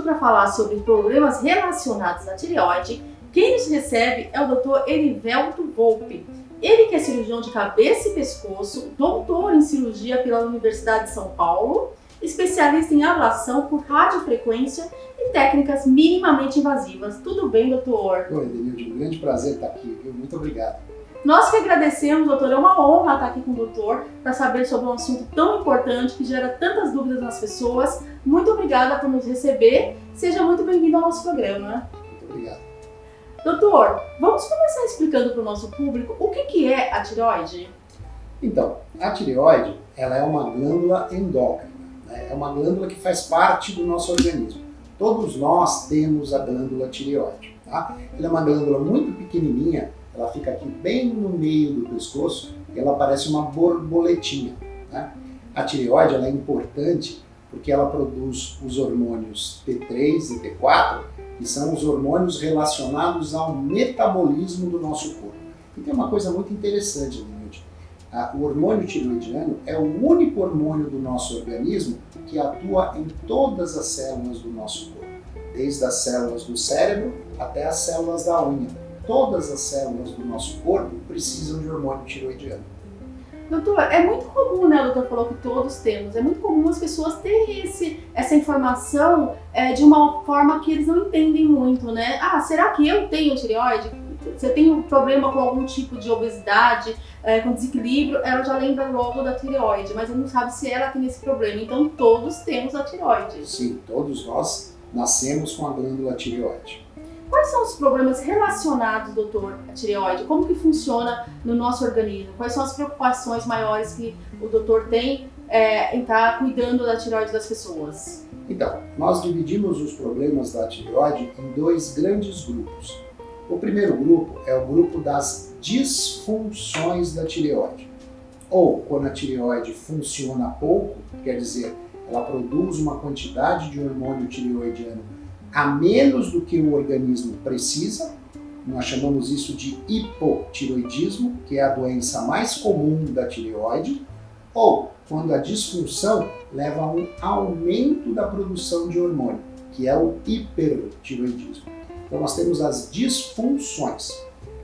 para falar sobre problemas relacionados à tireoide, quem nos recebe é o Dr. Erivelto Volpe. Ele que é cirurgião de cabeça e pescoço, doutor em cirurgia pela Universidade de São Paulo, especialista em ablação por radiofrequência e técnicas minimamente invasivas. Tudo bem, doutor? Oi, Denilde, um grande prazer estar aqui, viu? Muito obrigado. Nós que agradecemos, doutor. É uma honra estar aqui com o doutor para saber sobre um assunto tão importante que gera tantas dúvidas nas pessoas. Muito obrigada por nos receber. Seja muito bem-vindo ao nosso programa. Muito obrigado. Doutor, vamos começar explicando para o nosso público o que é a tireoide? Então, a tireoide, ela é uma glândula endócrina, né? É uma glândula que faz parte do nosso organismo. Todos nós temos a glândula tireoide, tá? Ela é uma glândula muito pequenininha, ela fica aqui bem no meio do pescoço e ela parece uma borboletinha, né? A tireoide, ela é importante porque ela produz os hormônios T3 e T4, que são os hormônios relacionados ao metabolismo do nosso corpo. E tem uma coisa muito interessante, Denilde. O hormônio tireoidiano é o único hormônio do nosso organismo que atua em todas as células do nosso corpo, desde as células do cérebro até as células da unha. Todas as células do nosso corpo precisam de hormônio tireoidiano. Doutor, é muito comum, né? O doutor falou que todos temos. É muito comum as pessoas terem essa informação de uma forma que eles não entendem muito, né? Ah, será que eu tenho tireoide? Se eu tenho problema com algum tipo de obesidade, com desequilíbrio, ela já lembra logo da tireoide, mas ela não sabe se ela tem esse problema. Então, todos temos a tireoide. Sim, todos nós nascemos com a glândula tireoide. Quais são os problemas relacionados, doutor, à tireoide? Como que funciona no nosso organismo? Quais são as preocupações maiores que o doutor tem em estar cuidando da tireoide das pessoas? Então, nós dividimos os problemas da tireoide em dois grandes grupos. O primeiro grupo é o grupo das disfunções da tireoide. Ou quando a tireoide funciona pouco, quer dizer, ela produz uma quantidade de hormônio tireoidiano a menos do que o organismo precisa. Nós chamamos isso de hipotireoidismo, que é a doença mais comum da tireoide, ou quando a disfunção leva a um aumento da produção de hormônio, que é o hipertireoidismo. Então nós temos as disfunções.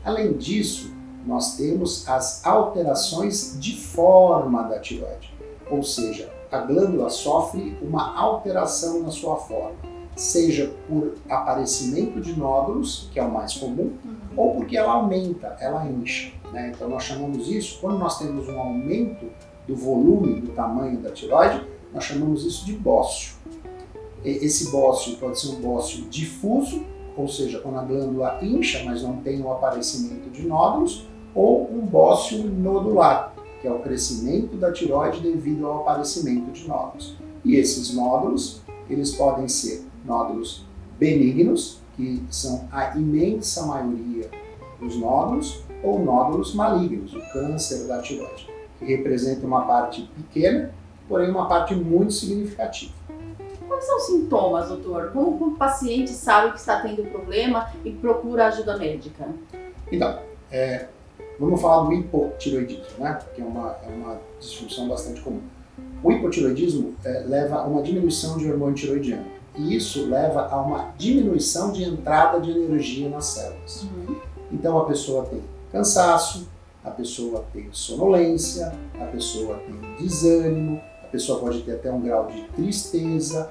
Além disso, nós temos as alterações de forma da tireoide, ou seja, a glândula sofre uma alteração na sua forma, seja por aparecimento de nódulos, que é o mais comum, ou porque ela aumenta, ela incha, né? Então nós chamamos isso, quando nós temos um aumento do volume, do tamanho da tireoide, nós chamamos isso de bócio. Esse bócio pode ser um bócio difuso, ou seja, quando a glândula incha, mas não tem o aparecimento de nódulos, ou um bócio nodular, que é o crescimento da tireoide devido ao aparecimento de nódulos. E esses nódulos, eles podem ser nódulos benignos, que são a imensa maioria dos nódulos, ou nódulos malignos, o câncer da tireoide, que representa uma parte pequena, porém uma parte muito significativa. Quais são os sintomas, doutor? Como o paciente sabe que está tendo problema e procura ajuda médica? Então, vamos falar do hipotireoidismo, né? Que é uma disfunção bastante comum. O hipotireoidismo leva a uma diminuição de hormônio tireoidiano, e isso leva a uma diminuição de entrada de energia nas células. Então a pessoa tem cansaço, a pessoa tem sonolência, a pessoa tem desânimo, a pessoa pode ter até um grau de tristeza,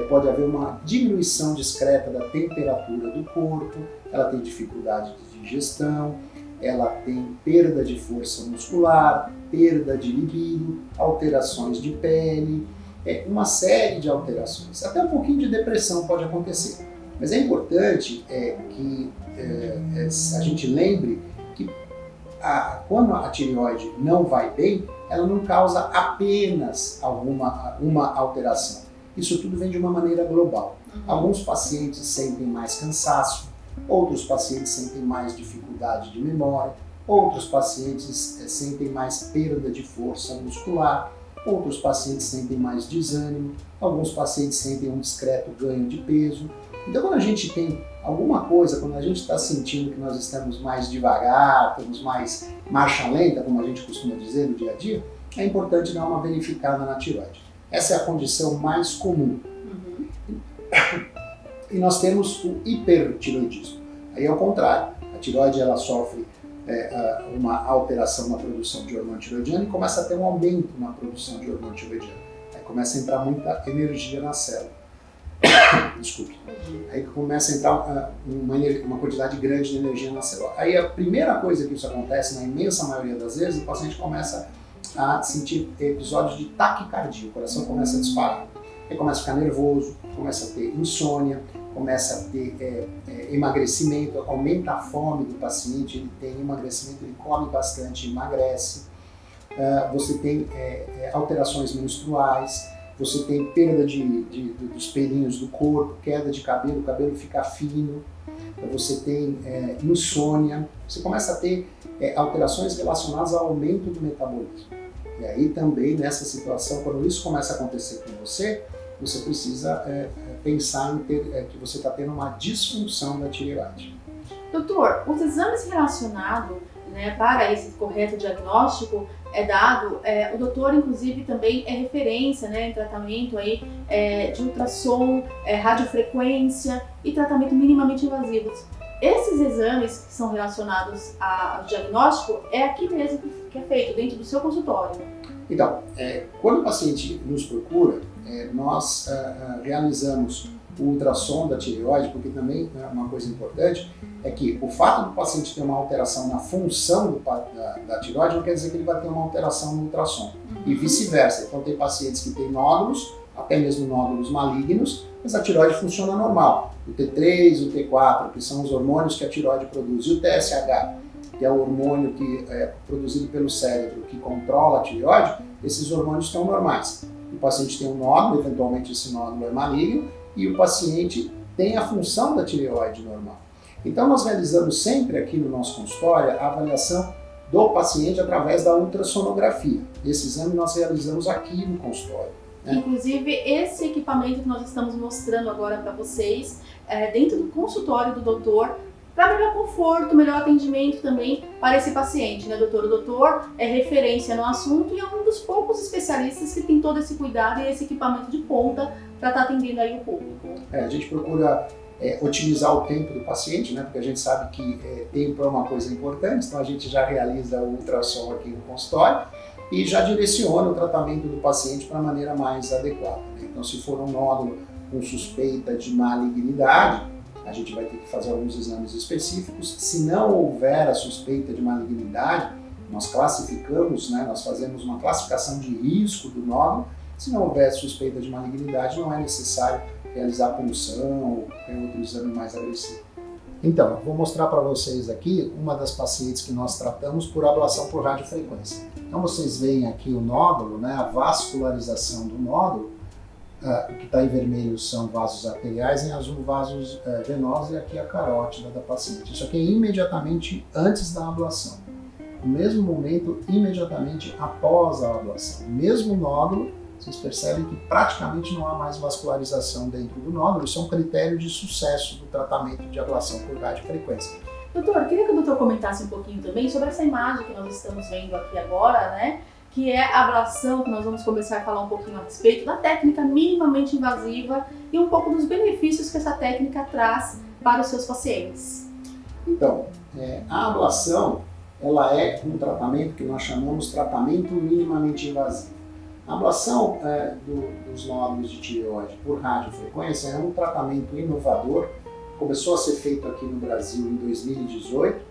pode haver uma diminuição discreta da temperatura do corpo, ela tem dificuldade de digestão, ela tem perda de força muscular, perda de libido, alterações de pele, uma série de alterações. Até um pouquinho de depressão pode acontecer. Mas é importante que a gente lembre que quando a tireoide não vai bem, ela não causa apenas uma alteração. Isso tudo vem de uma maneira global. Alguns pacientes sentem mais cansaço, outros pacientes sentem mais dificuldade de memória, outros pacientes sentem mais perda de força muscular, outros pacientes sentem mais desânimo, alguns pacientes sentem um discreto ganho de peso. Então, quando a gente tem alguma coisa, quando a gente está sentindo que nós estamos mais devagar, estamos mais marcha lenta, como a gente costuma dizer no dia a dia, é importante dar uma verificada na tireoide. Essa é a condição mais comum. E nós temos o hipertiroidismo. Aí é o contrário. A tireoide ela sofre uma alteração na produção de hormônio tiroidiano e começa a ter um aumento na produção de hormônio tiroidiano. Aí começa a entrar muita energia na célula. Desculpe. Aí começa a entrar uma quantidade grande de energia na célula. Aí a primeira coisa que isso acontece, na imensa maioria das vezes, o paciente começa a sentir episódios de taquicardia, o coração começa a disparar. Ele começa a ficar nervoso, começa a ter insônia, começa a ter emagrecimento, aumenta a fome do paciente, ele tem emagrecimento, ele come bastante, emagrece. Você tem alterações menstruais, você tem perda dos pelinhos do corpo, queda de cabelo, o cabelo fica fino, você tem insônia, você começa a ter alterações relacionadas ao aumento do metabolismo. E aí também nessa situação, quando isso começa a acontecer com você precisa pensar que você está tendo uma disfunção da tireoide. Doutor, os exames relacionados, né, para esse correto diagnóstico é dado, o doutor inclusive também é referência, né, em tratamento aí, de ultrassom, radiofrequência e tratamento minimamente invasivos. Esses exames que são relacionados ao diagnóstico é aqui mesmo que é feito, dentro do seu consultório. Então, quando o paciente nos procura, nós realizamos o ultrassom da tireoide, porque também uma coisa importante é que o fato do paciente ter uma alteração na função da tireoide não quer dizer que ele vai ter uma alteração no ultrassom, e vice-versa. Então tem pacientes que têm nódulos, até mesmo nódulos malignos, mas a tireoide funciona normal. O T3, o T4, que são os hormônios que a tireoide produz, e o TSH, que é o hormônio que é produzido pelo cérebro, que controla a tireoide, esses hormônios estão normais. O paciente tem um nódulo, eventualmente esse nódulo é maligno, e o paciente tem a função da tireoide normal. Então nós realizamos sempre aqui no nosso consultório a avaliação do paciente através da ultrassonografia. Esse exame nós realizamos aqui no consultório. Inclusive esse equipamento que nós estamos mostrando agora para vocês, dentro do consultório do doutor, para melhor conforto, melhor atendimento também para esse paciente, né, doutor? O doutor é referência no assunto e é um dos poucos especialistas que tem todo esse cuidado e esse equipamento de ponta para estar atendendo aí o público. A gente procura otimizar o tempo do paciente, né, porque a gente sabe que tempo é uma coisa importante, então a gente já realiza o ultrassom aqui no consultório e já direciona o tratamento do paciente para a maneira mais adequada, né? Então, se for um nódulo com suspeita de malignidade, a gente vai ter que fazer alguns exames específicos. Se não houver a suspeita de malignidade, nós classificamos, né, nós fazemos uma classificação de risco do nódulo. Se não houver suspeita de malignidade, não é necessário realizar punção ou qualquer outro exame mais agressivo. Então, eu vou mostrar para vocês aqui uma das pacientes que nós tratamos por ablação por radiofrequência. Então vocês veem aqui o nódulo, né, a vascularização do nódulo. O que está em vermelho são vasos arteriais, em azul vasos venosos, e aqui a carótida da paciente. Isso aqui é imediatamente antes da ablação. No mesmo momento, imediatamente após a ablação. O mesmo nódulo, vocês percebem que praticamente não há mais vascularização dentro do nódulo. Isso é um critério de sucesso do tratamento de ablação por radiofrequência. Doutor, queria que o doutor comentasse um pouquinho também sobre essa imagem que nós estamos vendo aqui agora, né? Que é a ablação, que nós vamos começar a falar um pouquinho a respeito da técnica minimamente invasiva e um pouco dos benefícios que essa técnica traz para os seus pacientes. Então, a ablação, ela é um tratamento que nós chamamos tratamento minimamente invasivo. A ablação dos nódulos de tireoide por radiofrequência é um tratamento inovador, começou a ser feito aqui no Brasil em 2018.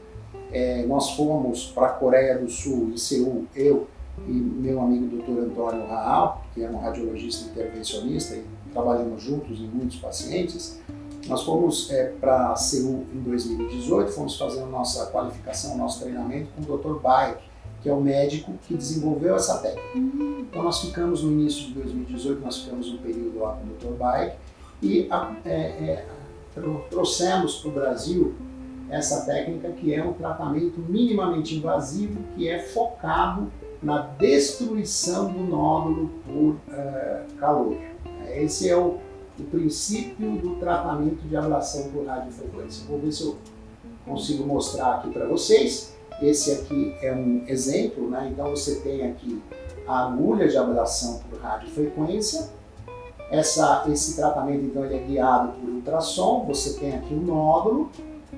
Nós fomos para a Coreia do Sul, em Seul, eu e meu amigo Dr. Antônio Raal, que é um radiologista intervencionista, e trabalhamos juntos em muitos pacientes. Nós fomos para Seul em 2018, fomos fazer a nossa qualificação, nosso treinamento com o Dr. Baek, que é o médico que desenvolveu essa técnica. Então nós ficamos no início de 2018, nós ficamos um período lá com o Dr. Baek e trouxemos para o Brasil essa técnica, que é um tratamento minimamente invasivo, que é focado na destruição do nódulo por calor. Esse é o princípio do tratamento de ablação por radiofrequência. Vou ver se eu consigo mostrar aqui para vocês. Esse aqui é um exemplo, né? Então você tem aqui a agulha de ablação por radiofrequência, Esse tratamento, então, ele é guiado por ultrassom. Você tem aqui um nódulo,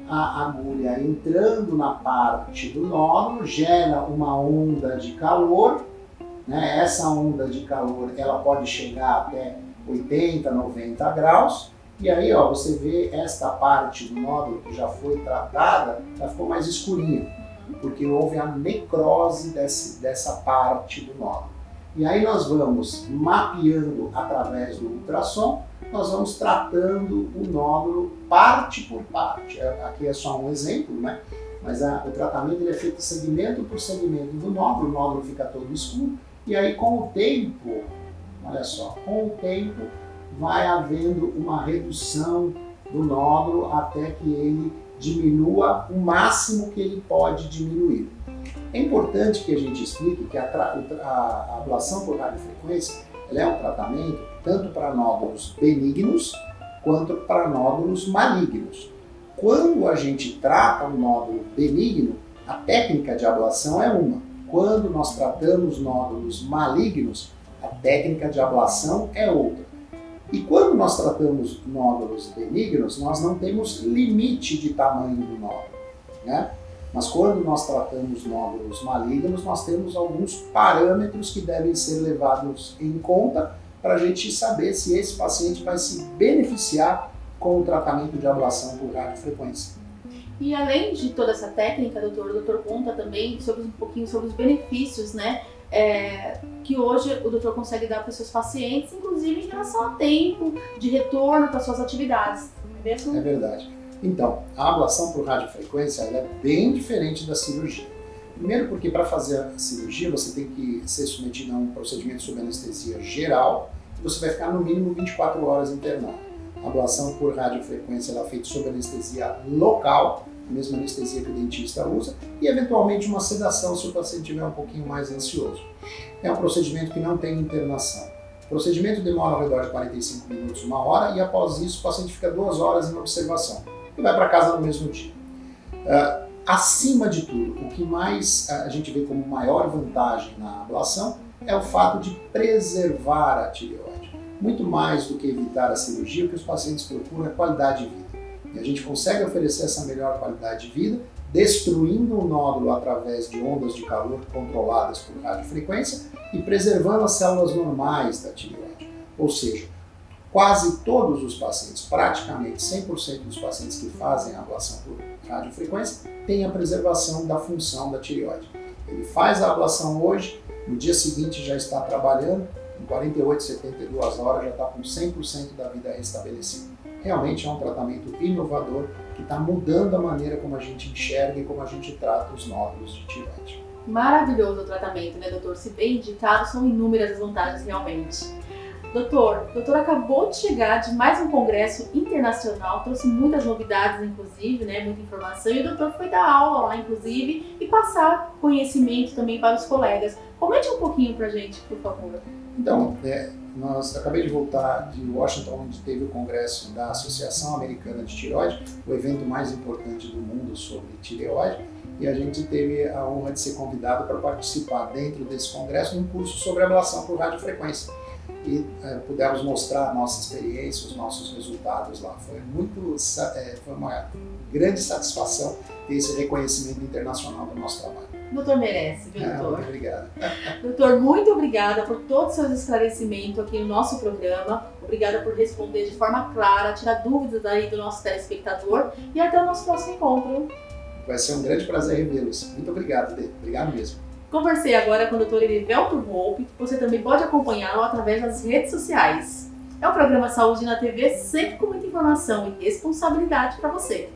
a agulha entrando na parte do nódulo, gera uma onda de calor, né? Essa onda de calor, ela pode chegar até 80, 90 graus, e aí, ó, você vê esta parte do nódulo que já foi tratada, ela ficou mais escurinha, porque houve a necrose dessa parte do nódulo. E aí nós vamos mapeando através do ultrassom, nós vamos tratando o nódulo parte por parte. Aqui é só um exemplo, né? Mas o tratamento ele é feito segmento por segmento do nódulo, o nódulo fica todo escuro, e aí com o tempo, olha só, com o tempo vai havendo uma redução do nódulo até que ele diminua o máximo que ele pode diminuir. É importante que a gente explique que a ablação por radiofrequência ela é um tratamento tanto para nódulos benignos quanto para nódulos malignos. Quando a gente trata um nódulo benigno, a técnica de ablação é uma. Quando nós tratamos nódulos malignos, a técnica de ablação é outra. E quando nós tratamos nódulos benignos, nós não temos limite de tamanho do nódulo, né? Mas quando nós tratamos nódulos malignos, nós temos alguns parâmetros que devem ser levados em conta para a gente saber se esse paciente vai se beneficiar com o tratamento de ablação por radiofrequência. E além de toda essa técnica, doutor, o doutor conta também um pouquinho sobre os benefícios, né? Que hoje o doutor consegue dar para os seus pacientes, inclusive em relação a tempo de retorno para suas atividades. É verdade. Então, a ablação por radiofrequência ela é bem diferente da cirurgia. Primeiro porque para fazer a cirurgia você tem que ser submetido a um procedimento sob anestesia geral e você vai ficar no mínimo 24 horas internado. A ablação por radiofrequência ela é feita sob anestesia local, a mesma anestesia que o dentista usa, e eventualmente uma sedação se o paciente estiver um pouquinho mais ansioso. É um procedimento que não tem internação. O procedimento demora ao redor de 45 minutos, 1 hora, e após isso o paciente fica 2 horas em observação e vai para casa no mesmo dia. Acima de tudo, o que mais a gente vê como maior vantagem na ablação é o fato de preservar a tireoide. Muito mais do que evitar a cirurgia, o que os pacientes procuram é qualidade de vida. E a gente consegue oferecer essa melhor qualidade de vida, destruindo o nódulo através de ondas de calor controladas por radiofrequência e preservando as células normais da tireoide. Ou seja, quase todos os pacientes, praticamente 100% dos pacientes que fazem a ablação por radiofrequência, têm a preservação da função da tireoide. Ele faz a ablação hoje, no dia seguinte já está trabalhando, em 48, 72 horas já está com 100% da vida restabelecida. Realmente é um tratamento inovador que está mudando a maneira como a gente enxerga e como a gente trata os nódulos de tireoide. Maravilhoso o tratamento, né, doutor? Se bem indicado, são inúmeras as vantagens realmente. Doutor, o doutor acabou de chegar de mais um congresso internacional, trouxe muitas novidades, inclusive, né, muita informação, e o doutor foi dar aula lá, inclusive, e passar conhecimento também para os colegas. Comente um pouquinho pra gente, por favor. Então, acabei de voltar de Washington, onde teve o congresso da Associação Americana de Tireoide, o evento mais importante do mundo sobre tireoide, e a gente teve a honra de ser convidado para participar dentro desse congresso de um curso sobre ablação por radiofrequência. E pudemos mostrar a nossa experiência, os nossos resultados lá. Foi uma grande satisfação ter esse reconhecimento internacional do nosso trabalho. O doutor merece, viu, doutor? Muito obrigado. Doutor, muito obrigada por todos os seus esclarecimentos aqui no nosso programa. Obrigada por responder de forma clara, tirar dúvidas aí do nosso telespectador. E até o nosso próximo encontro. Vai ser um grande prazer revê-los. Muito obrigado, Dê. Obrigado mesmo. Conversei agora com o Dr. Erivelto Volpe. Você também pode acompanhá-lo através das redes sociais. É o programa Saúde na TV, sempre com muita informação e responsabilidade para você.